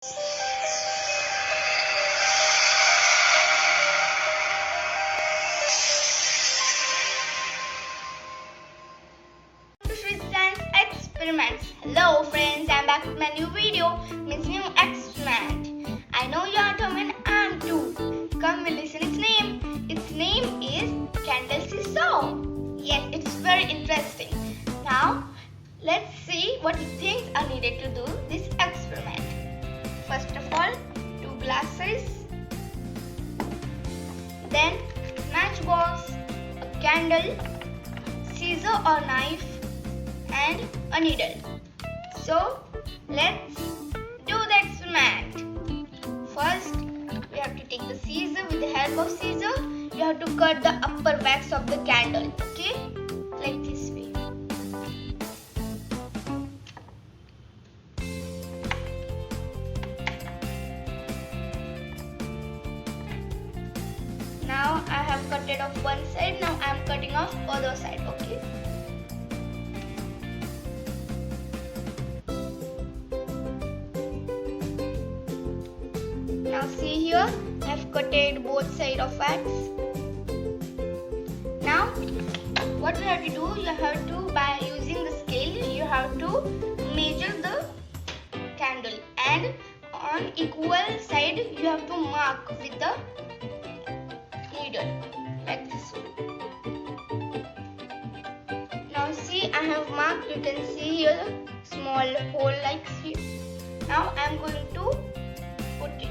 Science experiments. Hello friends, I'm back with my new video, Miss New Experiment. I know you are Tom and I'm too. Come we listen its name. Its name is candle seesaw. Yes, it's very interesting. Now let's see what things are needed to do this experiment. First of all, 2 glasses, then matchbox, a candle, scissor or knife, and a needle. So let's do the experiment. First, we have to take the scissor. With the help of scissor, you have to cut the upper wax of the candle. Okay, like this way. Now I have cut it off one side. Now I am cutting off other side. Okay. Now see here, I have cutted both sides of wax. Now what we have to do, you have to, by using the scale, you have to measure the candle, and on equal side you have to mark with the needle like this. Now see, I have marked, you can see here small hole like this. Now I am going to put it.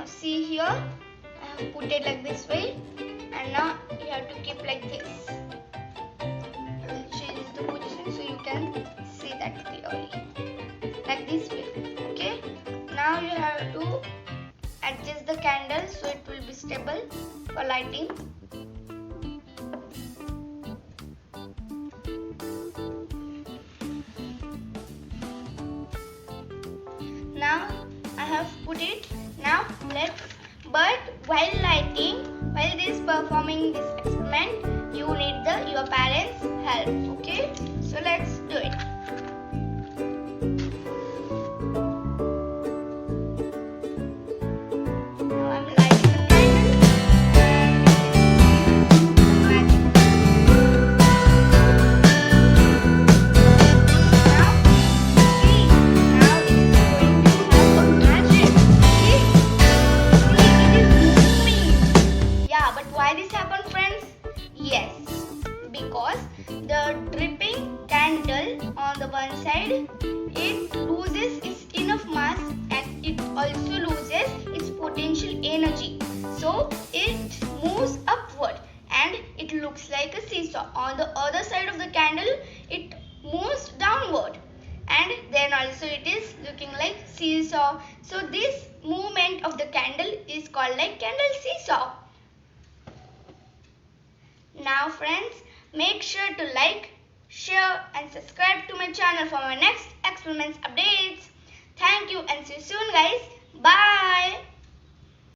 See here, I have put it like this way, and now you have to keep like this. I will change the position so you can see that clearly. Like this way. Okay. Now you have to adjust the candle so it will be stable for lighting. Now I have put it. Now but while lighting, while this performing this experiment, you need your parents' help. Okay, so let's do it. Now I'm lighting the candle. Why this happened, friends? Yes, because the dripping candle on the one side, it loses its enough mass and it also loses its potential energy. So it moves upward and it looks like a seesaw. On the other side of the candle, it moves downward, and then also it is looking like seesaw. So this movement of the candle is called like candle seesaw. Now friends, make sure to like, share and subscribe to my channel for my next experiments updates. Thank you and see you soon guys. Bye.